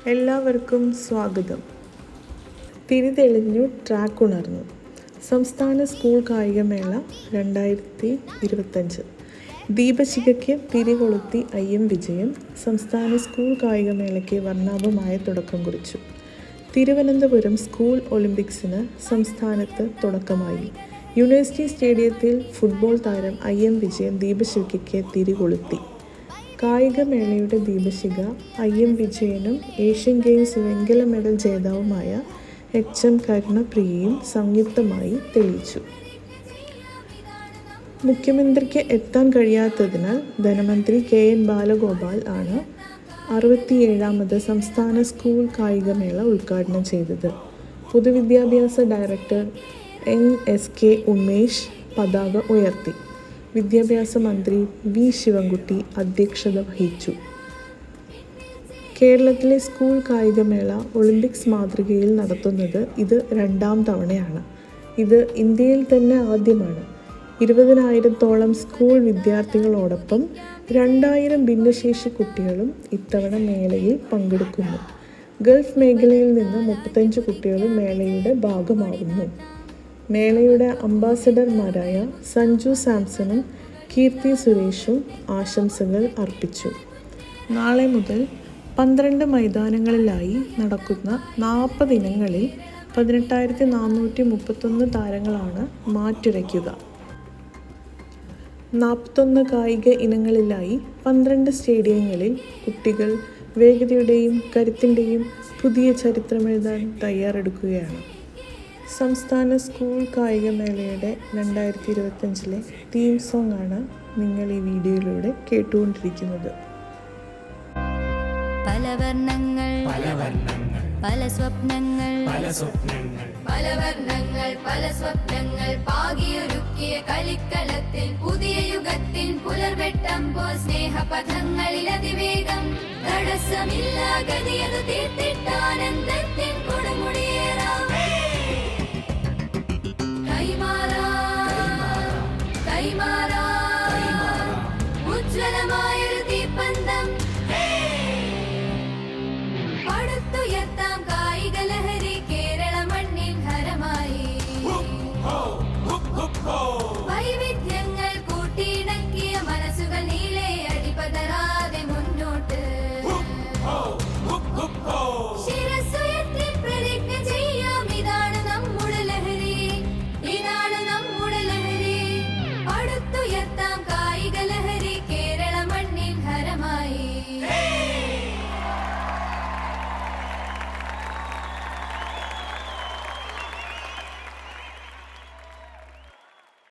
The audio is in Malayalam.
എല്ലാവർക്കും സ്വാഗതം. തിരിതെളിഞ്ഞു, ട്രാക്ക് ഉണർന്നു. സംസ്ഥാന സ്കൂൾ കായികമേള 2025 ദീപശിഖയ്ക്ക് തിരികൊളുത്തി IM വിജയം. സംസ്ഥാന സ്കൂൾ കായികമേളയ്ക്ക് വർണ്ണാഭമായ തുടക്കം കുറിച്ചു. തിരുവനന്തപുരം സ്കൂൾ ഒളിമ്പിക്സിന് സംസ്ഥാനത്ത് തുടക്കമായി. യൂണിവേഴ്സിറ്റി സ്റ്റേഡിയത്തിൽ ഫുട്ബോൾ താരം IM വിജയൻ ദീപശിഖയ്ക്ക് തിരികൊളുത്തി. കായികമേളയുടെ ദീപശിഖ IM വിജയനും ഏഷ്യൻ ഗെയിംസ് വെങ്കല മെഡൽ ജേതാവുമായ HM കരുണപ്രിയയും സംയുക്തമായി തെളിയിച്ചു. മുഖ്യമന്ത്രിക്ക് എത്താൻ കഴിയാത്തതിനാൽ ധനമന്ത്രി KN ബാലഗോപാൽ ആണ് 67ാമത് സംസ്ഥാന സ്കൂൾ കായികമേള ഉദ്ഘാടനം ചെയ്തത്. പൊതുവിദ്യാഭ്യാസ ഡയറക്ടർ NSK ഉമേഷ് പതാക ഉയർത്തി. വിദ്യാഭ്യാസ മന്ത്രി V ശിവൻകുട്ടി അധ്യക്ഷത വഹിച്ചു. കേരളത്തിലെ സ്കൂൾ കായികമേള ഒളിമ്പിക്സ് മാതൃകയിൽ നടത്തുന്നത് ഇത് 2ാം തവണയാണ്. ഇത് ഇന്ത്യയിൽ തന്നെ ആദ്യമാണ്. 20,000-ഓളം സ്കൂൾ വിദ്യാർത്ഥികളോടൊപ്പം 2,000 ഭിന്നശേഷി കുട്ടികളും ഇത്തവണ മേളയിൽ പങ്കെടുക്കുന്നു. ഗൾഫ് മേഖലയിൽ നിന്ന് 35 കുട്ടികളും മേളയുടെ ഭാഗമാവുന്നു. മേളയുടെ അംബാസഡർമാരായ സഞ്ജു സാംസണും കീർത്തി സുരേഷും ആശംസകൾ അർപ്പിച്ചു. നാളെ മുതൽ 12 മൈതാനങ്ങളിലായി നടക്കുന്ന 40 ഇനങ്ങളിൽ 18,431 താരങ്ങളാണ് മാറ്റുരയ്ക്കുക. 41 കായിക ഇനങ്ങളിലായി 12 സ്റ്റേഡിയങ്ങളിൽ കുട്ടികൾ വേഗതയുടെയും കരുത്തിൻ്റെയും പുതിയ ചരിത്രമെഴുതാൻ തയ്യാറെടുക്കുകയാണ്. സംസ്ഥാന സ്കൂൾ കായികമേളയുടെ 2025 തീം സോങ് ആണ് നിങ്ങൾ ഈ വീഡിയോയിലൂടെ കേട്ടുകൊണ്ടിരിക്കുന്നത്. പല വർണ്ണങ്ങൾ പല സ്വപ്നങ്ങൾ പല വർണ്ണങ്ങൾ പല സ്വപ്നങ്ങൾ പാകിയൊരുക്കിയ കളിക്കളത്തിൽ പുതിയ യുഗത്തിൽ പുലർവെട്ടമ്പോൾ സ്നേഹപഥങ്ങളിൽ അതിവേഗം തടസ്സമില്ല ഗതിയതു തീർത്തിട്ടാനന്ദത്തിൻ കൊടുമുടിയേറ